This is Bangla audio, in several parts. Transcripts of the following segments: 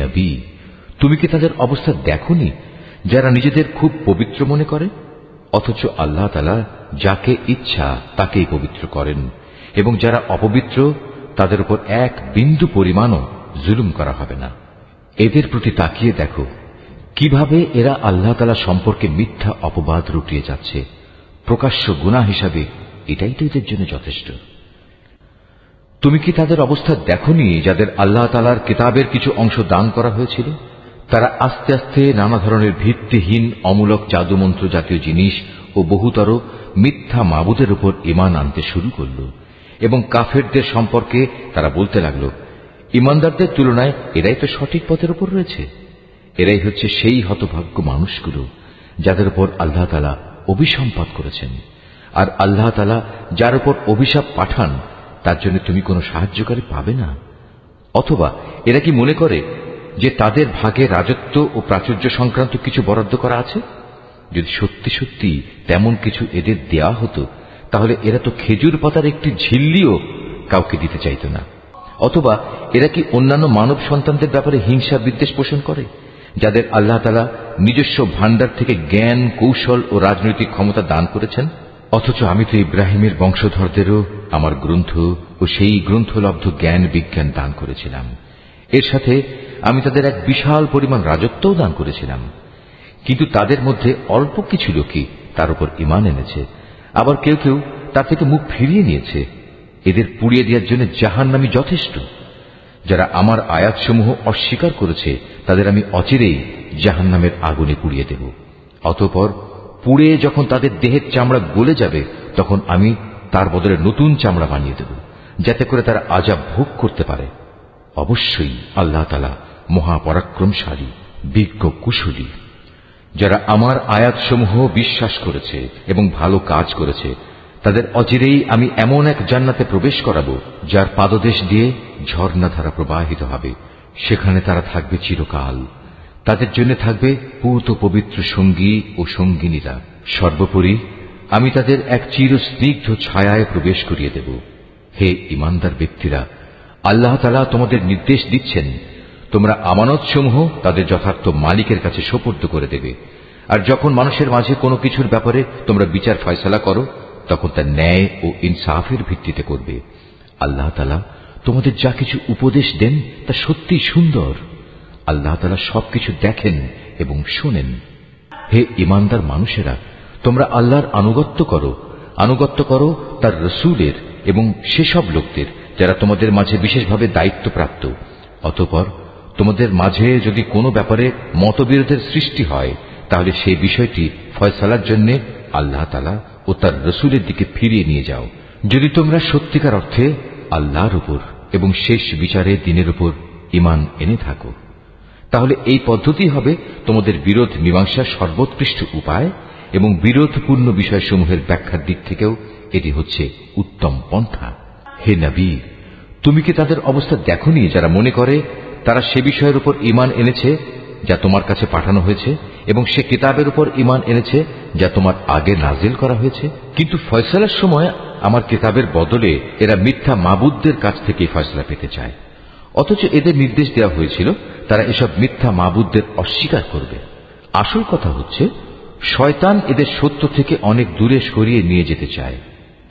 নবী, তুমি কি তাদের অবস্থা দেখোনি যারা নিজেদের খুব পবিত্র মনে করে, অথচ আল্লাহ তাআলা যাকে ইচ্ছা তাকেই পবিত্র করেন, এবং যারা অপবিত্র তাদের উপর এক বিন্দু পরিমাণও জুলুম করা হবে না। এদের প্রতি তাকিয়ে দেখো কিভাবে এরা আল্লাহ তাআলা সম্পর্কে মিথ্যা অপবাদ রটিয়ে যাচ্ছে। প্রকাশ্য গুনাহ হিসাবে এটাই তো এদের জন্য যথেষ্ট। তুমি কি তাদের অবস্থা দেখোনি যাদের আল্লাহ তাআলার কিতাবের কিছু অংশ দান করা হয়েছিল? তারা আস্তে আস্তে নানা ধরনের ভিত্তিহীন অমূলক জাদুমন্ত্র জাতীয় জিনিস ও বহুতর মিথ্যা মাবুদের উপর ঈমান আনতে শুরু করল, এবং কাফেরদের সম্পর্কে তারা বলতে লাগল, ঈমানদারদের তুলনায় এরাই তো সঠিক পথের উপর রয়েছে। এরাই হচ্ছে সেই হতভাগ্য মানুষগুলো যাদের উপর আল্লাহ তাআলা অভিসম্পাত করেছেন। আর আল্লাহ তাআলা যার উপর অভিশাপ পাঠান তার জন্য তুমি কোনো সাহায্যকারী পাবে না। অথবা এরা কি মনে করে যে তাদের ভাগে রাজত্ব ও প্রাচুর্য সংক্রান্ত কিছু বরাদ্দ করা আছে? যদি সত্যি সত্যি তেমন কিছু এদের দেয়া হতো তাহলে এরা তো খেজুর পাতার একটি ঝিল্লিও কাউকে দিতে চাইত না। অথবা এরা কি অন্যান্য মানব সন্তানদের ব্যাপারে হিংসা বিদ্বেষ পোষণ করে, যাদের আল্লাহ তাআলা নিজস্ব ভান্ডার থেকে জ্ঞান, কৌশল ও রাজনৈতিক ক্ষমতা দান করেছেন? অথচ আমি তো ইব্রাহিমের বংশধরদেরও আমার গ্রন্থ ও সেই গ্রন্থলব্ধ জ্ঞান বিজ্ঞান দান করেছিলাম। এর সাথে আমি তাদের এক বিশাল পরিমাণ রাজত্বও দান করেছিলাম। কিন্তু তাদের মধ্যে অল্প কিছু লোকই তার উপর ঈমান এনেছে, আবার কেউ কেউ তার থেকে মুখ ফিরিয়ে নিয়েছে। এদের পুড়িয়ে দেওয়ার জন্য জাহান্নামী যথেষ্ট। যারা আমার আয়াতসমূহ অস্বীকার করেছে তাদের আমি অচিরেই জাহান্নামের আগুনে পুড়িয়ে দেব। অতঃপর পুড়ে যখন তাদের দেহের চামড়া গলে যাবে তখন আমি তার বদলে নতুন চামড়া বানিয়ে দেব, যাতে করে তারা আযাব ভোগ করতে পারে। অবশ্যই আল্লাহ তাআলা মহাপরাক্রমশালী, বিজ্ঞ, কুশলী। যারা আমার আয়াতসমূহ বিশ্বাস করেছে এবং ভালো কাজ করেছে তাদের অচিরেই আমি এমন এক জান্নাতে প্রবেশ করাবো যার পাদদেশ দিয়ে ঝর্ণাধারা প্রবাহিত হবে। সেখানে তারা থাকবে চিরকাল। তাদের জন্য থাকবে পূত পবিত্র সঙ্গী ও সঙ্গিনীরা। সর্বোপরি আমি তাদের এক চিরস্নিগ্ধ ছায়ায় প্রবেশ করিয়ে দেব। হে ঈমানদার ব্যক্তিরা, আল্লাহ তাআলা তোমাদের নির্দেশ দিচ্ছেন তোমরা আমানতসমূহ তাদের যথার্থ মালিকের কাছে সোপর্দ করে দেবে। আর যখন মানুষের মাঝে কোনো কিছুর ব্যাপারে তোমরা বিচার ফয়সালা করো তখন তা ন্যায় ও ইনসাফের ভিত্তিতে করবে। আল্লাহ তাআলা তোমাদের যা কিছু উপদেশ দেন তা সত্যিই সুন্দর। আল্লাহ তাআলা সবকিছু দেখেন এবং শোনেন। হে ঈমানদার মানুষেরা, তোমরা আল্লাহর আনুগত্য করো তার রসূলের এবং সেসব লোকদের যারা তোমাদের মাঝে বিশেষভাবে দায়িত্বপ্রাপ্ত। অতঃপর তোমাদের মাঝে যদি কোনো ব্যাপারে মতবিরোধের সৃষ্টি হয় তাহলে সেই বিষয়টি ফয়সালার জন্য আল্লাহ তাআলা ও তার রসূলের দিকে ফিরিয়ে নিয়ে যাও। যদি তোমরা সত্যিকার অর্থে আল্লাহর উপর এবং শেষ বিচারের দিনের উপর ঈমান এনে থাকো, তাহলে এই পদ্ধতি হবে তোমাদের বিরোধ মীমাংসার সর্বোৎকৃষ্ট উপায়, এবং বিরোধপূর্ণ বিষয়সমূহের ব্যাখ্যার দিক থেকেও এটি হচ্ছে উত্তম পন্থা। হে নবী, তুমি কি তাদের অবস্থা দেখোনি যারা মনে করে তারা সে বিষয়ের উপর ঈমান এনেছে যা তোমার কাছে পাঠানো হয়েছে, এবং সে কিতাবের উপর ঈমান এনেছে যা তোমার আগে নাজিল করা হয়েছে, কিন্তু ফয়সালার সময় আমার কিতাবের বদলে এরা মিথ্যা মাবুদদের কাছ থেকে ফয়সালা পেতে চায়। অথচ এদের নির্দেশ দেওয়া হয়েছিল তারা এসব মিথ্যা মাবুদদের অস্বীকার করবে। আসল কথা হচ্ছে শয়তান এদের সত্য থেকে অনেক দূরে সরিয়ে নিয়ে যেতে চায়।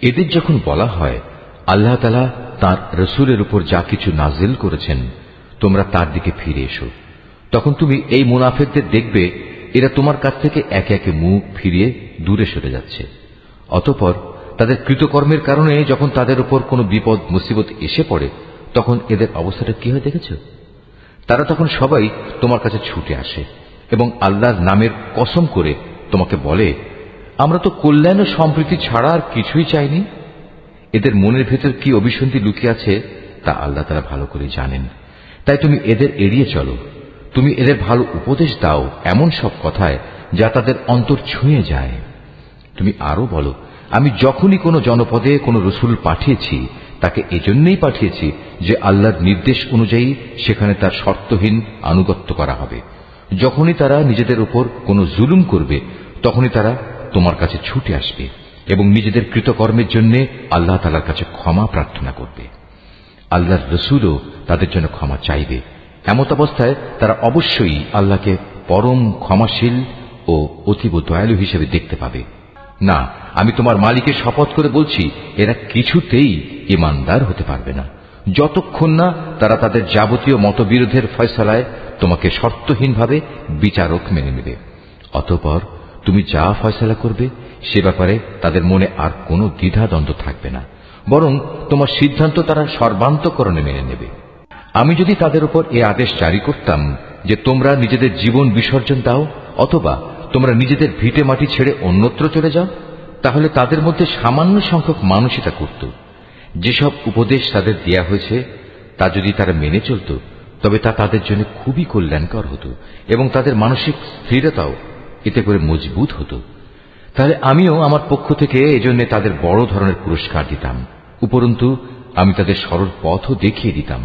এদের যখন বলা হয় আল্লাহ তাআলা তাঁর রসূলের উপর যা কিছু নাজিল করেছেন তোমরা তার দিকে ফিরে এসো, তখন তুমি এই মুনাফিকদের দেখবে এরা তোমার কাছ থেকে একে একে মুখ ফিরিয়ে দূরে সরে যাচ্ছে। অতঃপর তাদের কৃতকর্মের কারণে যখন তাদের উপর কোনো বিপদ মুসিবত এসে পড়ে তখন এদের অবস্থাটা কি হয় দেখেছ? তারা তখন সবাই তোমার কাছে ছুটে আসে এবং আল্লাহর নামের কসম করে তোমাকে বলে, আমরা তো কল্যাণ ও সম্প্রীতি ছাড়া আর কিছুই চাইনি। এদের মনের ভেতর কি অভিসন্ধি লুকিয়ে আছে তা আল্লাহ তাআলা ভালো করে জানেন। তাই তুমি এদের এড়িয়ে চলো। তুমি এদের ভালো উপদেশ দাও এমন সব কথায় যা তাদের অন্তর ছুঁয়ে যায়। তুমি আরো বলো, আমি যখনই কোনো জনপদে কোনো রসূল পাঠিয়েছি তাকে এজন্যই পাঠিয়েছি যে আল্লাহর নির্দেশ অনুযায়ী সেখানে তার শর্তহীন আনুগত্য করা হবে। যখনই তারা নিজেদের উপর কোনো জুলুম করবে তখনই তারা তোমার কাছে ছুটে আসবে এবং নিজেদের কৃতকর্মের জন্য আল্লাহ তাআলার কাছে ক্ষমা প্রার্থনা করবে। আল্লাহর রসূলও তাদের জন্য ক্ষমা চাইবে এমতাবস্থায় তারা অবশ্যই আল্লাহকে পরম ক্ষমাশীল ও অতীব দয়ালু হিসেবে দেখতে পাবে। না, আমি তোমার মালিকের শপথ করে বলছি, এরা কিছুতেই ঈমানদার হতে পারবে না যতক্ষণ না তারা তাদের যাবতীয় মতবিরোধের ফয়সালায় তোমাকে শর্তহীনভাবে বিচারক মেনে নেবে। অতঃপর তুমি যা ফয়সালা করবে সে ব্যাপারে তাদের মনে আর কোনো দ্বিধাদ্বন্দ্ব থাকবে না, বরং তোমার সিদ্ধান্ত তারা সর্বান্তঃকরণে মেনে নেবে। আমি যদি তাদের উপর এ আদেশ জারি করতাম যে তোমরা নিজেদের জীবন বিসর্জন দাও অথবা তোমরা নিজেদের ভিটে মাটি ছেড়ে অন্যত্র চলে যাও, তাহলে তাদের মধ্যে সামান্য সংখ্যক মানুষই তা করত। যেসব উপদেশ তাদের দেয়া হয়েছে তা যদি তারা মেনে চলত তবে তা তাদের জন্য খুবই কল্যাণকর হতো এবং তাদের মানসিক স্থিরতাও এতে করে মজবুত হতো। তাহলে আমিও আমার পক্ষ থেকে এজন্য তাদের বড় ধরনের পুরস্কার দিতাম। উপরন্তু আমি তাদের সরল পথও দেখিয়ে দিতাম।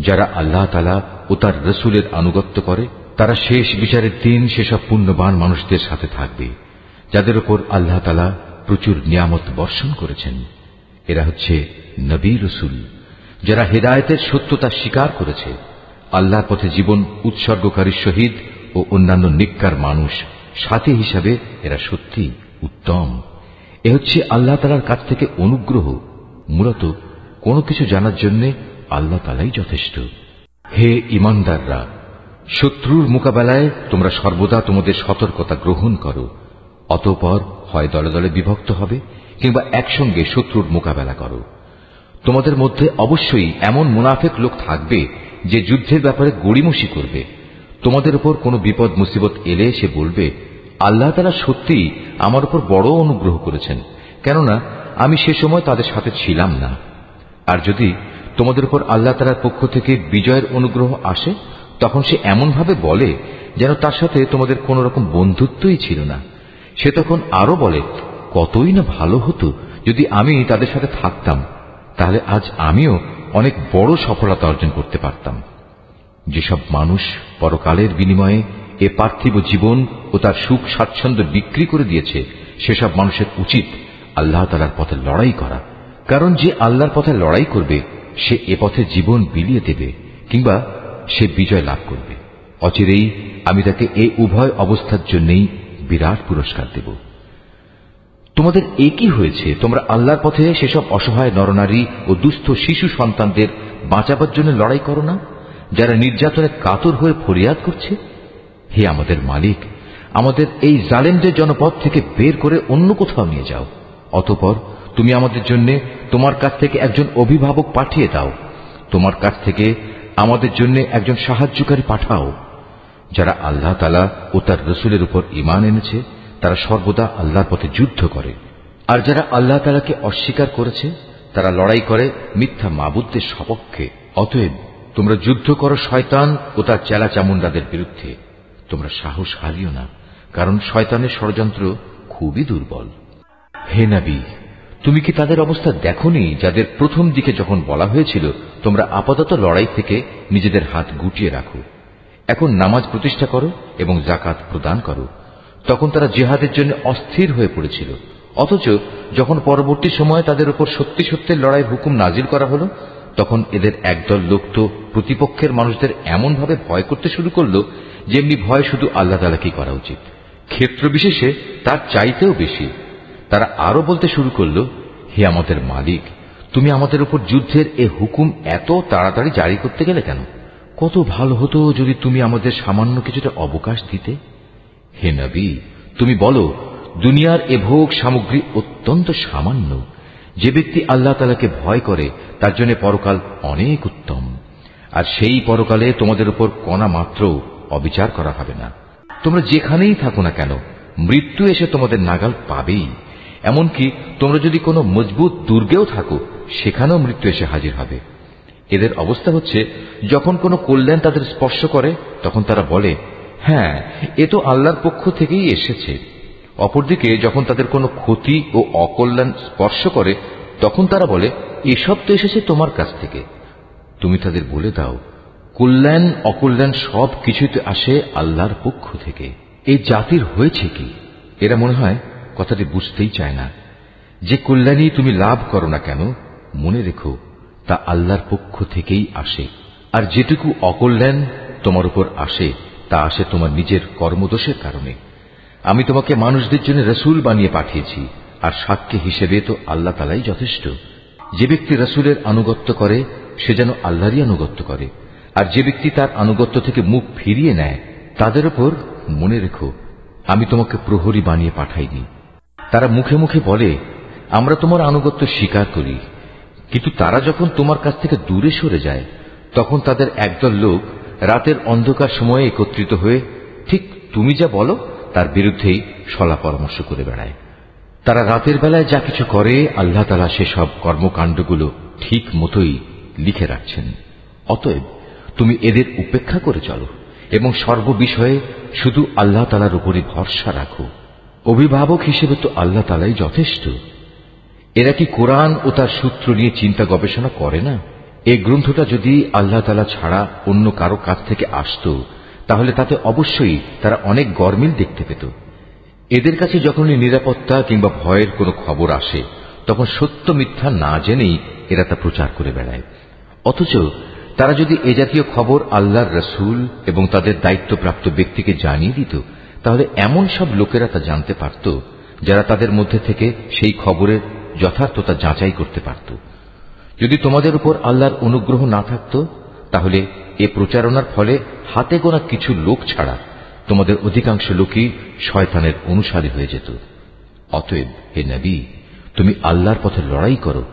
যারা আল্লাহ তাআলা ও তার রাসূলের আনুগত্য করে তারা শেষ বিচারের দিন সেসব পুণ্যবান মানুষদের সাথে থাকবে যাদের উপর আল্লাহ তাআলা প্রচুর নিয়ামত বর্ষণ করেছেন। এরা হচ্ছে নবী রাসূল যারা হেদায়েতের সত্যতা স্বীকার করেছে, আল্লাহর পথে জীবন উৎসর্গকারী শহীদ ও অন্যান্য নেককার মানুষ সাথী হিসাবে এরা সত্যি উত্তম। এ হচ্ছে আল্লাহ তাআলার কাছ থেকে অনুগ্রহ। মূলত কোনো কিছু জানার জন্য আল্লাহ তাআলাই যথেষ্ট। হে ঈমানদাররা, শত্রুর মোকাবেলায় তোমরা সর্বদা তোমাদের সতর্কতা গ্রহণ করো। অতঃপর হয় দলে দলে বিভক্ত হবে কিংবা একসঙ্গে শত্রুর মোকাবেলা করো। তোমাদের মধ্যে অবশ্যই এমন মুনাফিক লোক থাকবে যে যুদ্ধের ব্যাপারে গড়িমসি করবে। তোমাদের উপর কোনো বিপদ মুসিবত এলে সে বলবে, আল্লাহ তাআলা সত্যিই আমার উপর বড় অনুগ্রহ করেছেন, কেননা আমি সে সময় তাদের সাথে ছিলাম না। আর যদি তোমাদের উপর আল্লাহ তাআলার পক্ষ থেকে বিজয়ের অনুগ্রহ আসে তখন সে এমনভাবে বলে যেন তার সাথে তোমাদের কোন রকম বন্ধুত্বই ছিল না। সে তখন আরো বলে, কতই না ভালো হতো যদি আমি তাদের সাথে থাকতাম, তাহলে আজ আমিও অনেক বড় সফলতা অর্জন করতে পারতাম। যেসব মানুষ পরকালের বিনিময়ে এ পার্থিব জীবন ও তার সুখ স্বাচ্ছন্দ্য বিক্রি করে দিয়েছে সেসব মানুষের উচিত আল্লাহ তাআলার পথে লড়াই করা, কারণ যে আল্লাহর পথে লড়াই করবে সে এ পথে জীবন বিলিয়ে দেবে কিংবা সে বিজয় লাভ করবে। অচিরেই আমি তাকে এই উভয় অবস্থার জন্যই বিরাট পুরস্কার দেব। তোমাদের একই হয়েছে, তোমরা আল্লাহর পথে সেসব অসহায় নরনারী ও দুস্থ শিশু সন্তানদের বাঁচাবার জন্য লড়াই করো না যারা নির্যাতনে কাতর হয়ে ফরিয়াদ করছে। হে আমাদের মালিক, আমাদের এই জালেমদের জনপদ থেকে বের করে অন্য কোথাও নিয়ে যাও। অতঃপর তুমি আমাদের জন্য তোমার কাছ থেকে একজন অভিভাবক পাঠিয়ে দাও। তোমার কাছ থেকে আমাদের জন্য একজন সাহায্যকারী পাঠাও। যারা আল্লাহ তাআলা ও তার রাসূলের উপর ঈমান এনেছে তারা সর্বদা আল্লাহর পথে যুদ্ধ করে, আর যারা আল্লাহ তাআলাকে অস্বীকার করেছে তারা লড়াই করে মিথ্যা মাবুদদের সপক্ষে। অতএব তোমরা যুদ্ধ করো শয়তান ও তার চেলা চামুন্ডাদের বিরুদ্ধে। তোমরা সাহস হারিও না, কারণ শয়তানের ষড়যন্ত্র খুবই দুর্বল। হে নবী, তুমি কি তাদের অবস্থা দেখোনি যাদের প্রথম দিকে যখন বলা হয়েছিল তোমরা আপাতত লড়াই থেকে নিজেদের হাত গুটিয়ে রাখো, এখন নামাজ প্রতিষ্ঠা করো এবং যাকাত প্রদান করো। তখন তারা জিহাদের জন্য অস্থির হয়ে পড়েছিল, অথচ যখন পরবর্তী সময়ে তাদের উপর সত্যি সত্যের লড়াইয়ের হুকুম নাজিল করা হলো তখন এদের একদল লোক তো প্রতিপক্ষের মানুষদের এমনভাবে ভয় করতে শুরু করলো যেমনি ভয় শুধু আল্লাহ তাআলাকেই করা উচিত, ক্ষেত্র বিশেষে তার চাইতেও বেশি। তারা আরো বলতে শুরু করলো, হে আমাদের মালিক, তুমি আমাদের উপর যুদ্ধের এ হুকুম এত তাড়াতাড়ি জারি করতে গেলে কেন? কত ভালো হতো যদি তুমি আমাদের সামান্য কিছুটা অবকাশ দিতে। হে নবী, তুমি বলো, দুনিয়ার এ ভোগ সামগ্রী অত্যন্ত সামান্য। যে ব্যক্তি আল্লাহ তাআলাকে ভয় করে তার জন্য পরকাল অনেক উত্তম, আর সেই পরকালে তোমাদের উপর কণা মাত্র অবিচার করা হবে না। তোমরা যেখানেই থাকো না কেন মৃত্যু এসে তোমাদের নাগাল পাবেই। এমনকি তোমরা যদি কোনো মজবুত দুর্গেও থাকো সেখানেও মৃত্যু এসে হাজির হবে। এদের অবস্থা হচ্ছে, যখন কোনো কল্যাণ তাদের স্পর্শ করে তখন তারা বলে, হ্যাঁ, এ তো আল্লাহর পক্ষ থেকেই এসেছে। অপরদিকে যখন তাদের কোনো ক্ষতি ও অকল্যাণ স্পর্শ করে তখন তারা বলে, এসব তো এসেছে তোমার কাছ থেকে। তুমি তাদের বলে দাও, কল্যাণ অকল্যাণ সব কিছুই তো আসে আল্লাহর পক্ষ থেকে। এই জাতির হয়েছে কি? এরা মনে হয় কথাটি বুঝতেই চায় না। যে কল্যাণই তুমি লাভ করো না কেন মনে রেখো তা আল্লাহর পক্ষ থেকেই আসে। আর যেটুকু অকল্যাণ তোমার উপর আসে তা আসে তোমার নিজের কর্মদোষের কারণে। আমি তোমাকে মানুষদের জন্য রসুল বানিয়ে পাঠিয়েছি, আর সাক্ষী হিসেবে তো আল্লাহ তাআলাই যথেষ্ট। যে ব্যক্তি রসুলের আনুগত্য করে সে যেন আল্লাহরই আনুগত্য করে, আর যে ব্যক্তি তার আনুগত্য থেকে মুখ ফিরিয়ে নেয় তাদের উপর মনে রেখো আমি তোমাকে প্রহরী বানিয়ে পাঠাইনি। তারা মুখে মুখে বলে আমরা তোমার আনুগত্য স্বীকার করি, কিন্তু তারা যখন তোমার কাছ থেকে দূরে সরে যায় তখন তাদের একদল লোক রাতের অন্ধকার সময়ে একত্রিত হয়ে ঠিক তুমি যা বলো তার বিরুদ্ধেই সলা পরামর্শ করে বেড়ায়। তারা রাতের বেলায় যা কিছু করে আল্লাহ তাআলা সেসব কর্মকাণ্ডগুলো ঠিক মতোই লিখে রাখছেন। অতএব তুমি এদের উপেক্ষা করে চলো এবং সর্ববিষয়ে শুধু আল্লাহ তাআলার উপরই ভরসা রাখো। অভিভাবক হিসেবে তো আল্লাহ তাআলাই যথেষ্ট। এরা কি কোরআন ও তার সূত্র নিয়ে চিন্তা গবেষণা করে না? এই গ্রন্থটা যদি আল্লাহ তাআলা ছাড়া অন্য কারো কাছ থেকে আসত তাহলে তাতে অবশ্যই তারা অনেক গরমিল দেখতে পেত। এদের কাছে যখনই নিরাপত্তা কিংবা ভয়ের কোনো খবর আসে তখন সত্য মিথ্যা না জেনেই এরা তা প্রচার করে বেড়ায়। অথচ তারা যদি এ জাতীয় খবর আল্লাহর রসুল এবং তাদের দায়িত্বপ্রাপ্ত ব্যক্তিকে জানিয়ে দিত তাহলে এমন সব লোকেরা তা জানতে পারত যারা তাদের মধ্যে থেকে সেই খবরের যথার্থতা যাচাই করতে পারত। যদি তোমাদের উপর আল্লাহর অনুগ্রহ না থাকত তাহলে এ প্রচারণার ফলে হাতে গোনা কিছু লোক ছাড়া তোমাদের অধিকাংশ লোকই শয়তানের অনুসারী হয়ে যেত। অতএব হে নবী, তুমি আল্লাহর পথে লড়াই করো,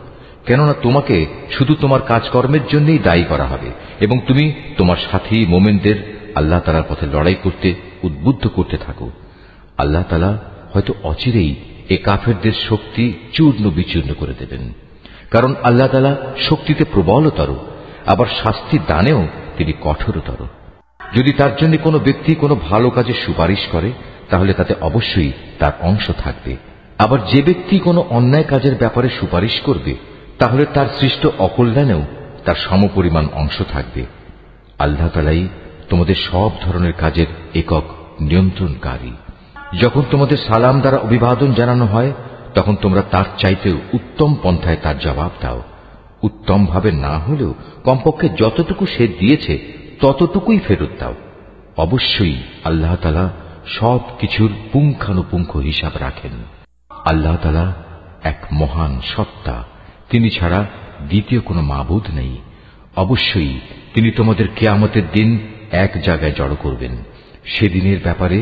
কেননা তোমাকে শুধু তোমার কাজকর্মের জন্যই দায়ী করা হবে এবং তুমি তোমার সাথী মোমেনদের আল্লাহ তাআলার পথে লড়াই করতে উদ্বুদ্ধ করতে থাকো। আল্লাহ তাআলা হয়তো অচিরেই এ কাফেরদের শক্তি চূর্ণ বিচূর্ণ করে দেবেন, কারণ আল্লাহ তাআলা শক্তিতে প্রবলতর, আবার শাস্তি দানেও তিনি কঠোরতর। যদি তার জন্য কোনো ব্যক্তি কোনো ভালো কাজে সুপারিশ করে তাহলে তাতে অবশ্যই তার অংশ থাকবে, আবার যে ব্যক্তি কোনো অন্যায় কাজের ব্যাপারে সুপারিশ করবে তাহলে তার সৃষ্ট অকল্যাণেও তার সমপরিমাণ অংশ থাকবে। আল্লাহ তাআলাই তোমাদের সব ধরনের কাজের একক নিয়ন্ত্রণকারী। যখন তোমাদের সালাম দ্বারা অভিবাদন জানানো হয় তখন তোমরা তার চাইতেও উত্তম পন্থায় তার জবাব দাও। উত্তম ভাবে না হলেও কমপক্ষে যতটুকু সে দিয়েছে ততটুকুই ফেরত দাও। অবশ্যই আল্লাহ তাআলা সব কিছুর পুঙ্খানুপুঙ্খ হিসাব রাখেন। আল্লাহ তাআলা এক মহান সত্তা, তিনি ছাড়া দ্বিতীয় কোনো মাবুদ নেই। অবশ্যই তিনি তোমাদের কিয়ামতের দিন এক জায়গায় জড়ো করবেন। সেদিনের ব্যাপারে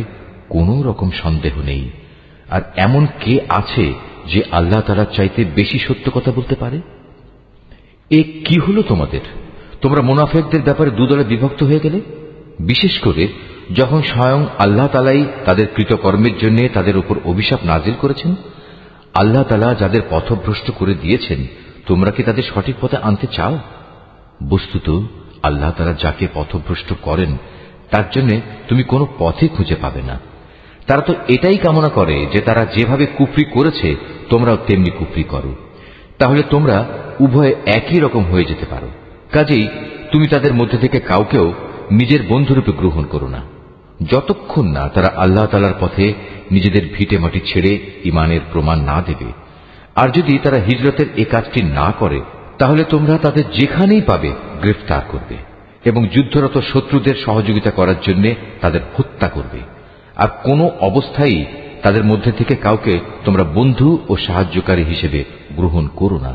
কোনো রকম সন্দেহ নেই। আর এমন কে আছে যে আল্লাহ তাআলার চাইতে বেশি সত্য কথা বলতে পারে? এ কি হলো তোমাদের? তোমরা মুনাফিকদের ব্যাপারে দুদলে বিভক্ত হয়ে গেলে, বিশেষ করে যখন স্বয়ং আল্লাহ তাআলাই তাদের কৃতকর্মের জন্য তাদের উপর অভিশাপ নাজিল করেছেন। আল্লাহ তাআলা যাদের পথভ্রষ্ট করে দিয়েছেন তোমরা কি তাদের সঠিক পথে আনতে চাও? বস্তুত আল্লাহ তাআলা যাকে পথভ্রষ্ট করেন তার জন্য তুমি কোনো পথে খুঁজে পাবে না। তারা তো এটাই কামনা করে যে তারা যেভাবে কুফরি করেছে তোমরাও তেমনি কুফরি করো, তাহলে তোমরা উভয়ে একই রকম হয়ে যেতে পারো। কাজেই তুমি তাদের মধ্যে থেকে কাউকেও নিজের বন্ধুরূপে গ্রহণ করো না, যতক্ষণ না তারা আল্লাহ তাআলার পথে নিজেদের ভিটে মাটি ছেড়ে ঈমানের প্রমাণ না দেবে। আর যদি তারা হিজরতের এ কাজটি না করে তাহলে তোমরা তাদের যেখানেই পাবে গ্রেফতার করবে এবং যুদ্ধরত শত্রুদের সহযোগিতা করার জন্য তাদের হত্যা করবে। আর কোনো অবস্থায় তাদের মধ্যে থেকে কাউকে তোমরা বন্ধু ও সাহায্যকারী হিসেবে গ্রহণ করো না।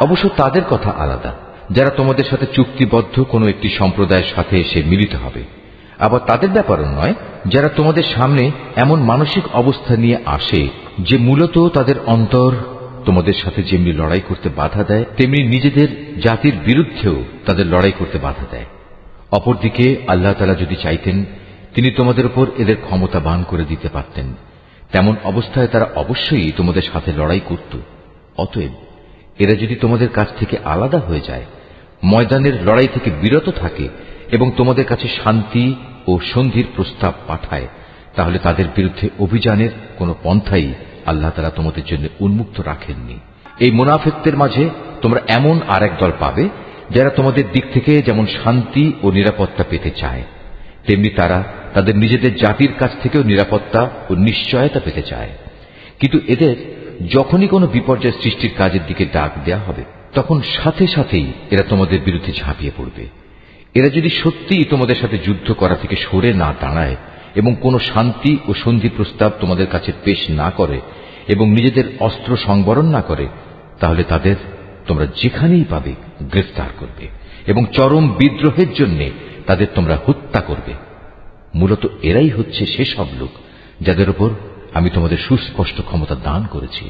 অবশ্য তাদের কথা আলাদা, যারা তোমাদের সাথে চুক্তিবদ্ধ কোনো একটি সম্প্রদায়ের সাথে এসে মিলিত হবে। আবার তাদের ব্যাপারও নয় যারা তোমাদের সামনে এমন মানসিক অবস্থা নিয়ে আসে যে মূলত তাদের অন্তর তোমাদের সাথে যেমনি লড়াই করতে বাধা দেয় তেমনি নিজেদের জাতির বিরুদ্ধেও তাদের লড়াই করতে বাধা দেয়। অপরদিকে আল্লাহ তাআলা যদি চাইতেন তিনি তোমাদের উপর এদের ক্ষমতাবান করে দিতে পারতেন। তেমন অবস্থায় তারা অবশ্যই তোমাদের সাথে লড়াই করত। অতএব এরা যদি তোমাদের কাছ থেকে আলাদা হয়ে যায়, ময়দানের লড়াই থেকে বিরত থাকে এবং তোমাদের কাছে শান্তি ও সন্ধির প্রস্তাব পাঠায়, তাহলে তাদের বিরুদ্ধে অভিযানের কোনো পন্থাই আল্লাহ তাআলা তোমাদের জন্য উন্মুক্ত রাখেননি। এই মুনাফিকদের মাঝে তোমরা এমন আরেক দল পাবে যারা তোমাদের দিক থেকে যেমন শান্তি ও নিরাপত্তা পেতে চায় তেমনি তারা তাদের নিজেদের জাতির কাছ থেকেও নিরাপত্তা ও নিশ্চয়তা পেতে চায়। কিন্তু এদের যখনই কোনো বিপর্যয় সৃষ্টির কাজের দিকে ডাক দেয়া হবে তখন সাথে সাথেই এরা তোমাদের বিরুদ্ধে ঝাঁপিয়ে পড়বে। এরা যদি সত্যিই তোমাদের সাথে যুদ্ধ করা থেকে সরে না দাঁড়ায় এবং কোন শান্তি ও সন্ধি প্রস্তাব তোমাদের কাছে পেশ না করে এবং নিজেদের অস্ত্র সংবরণ না করে, তাহলে তাদের তোমরা যেখানেই পাবে গ্রেফতার করবে এবং চরম বিদ্রোহের জন্য তাদের তোমরা হত্যা করবে। মূলত এরাই হচ্ছে সেসব লোক যাদের উপর আমি তোমাদের সুস্পষ্ট ক্ষমতা দান করেছি।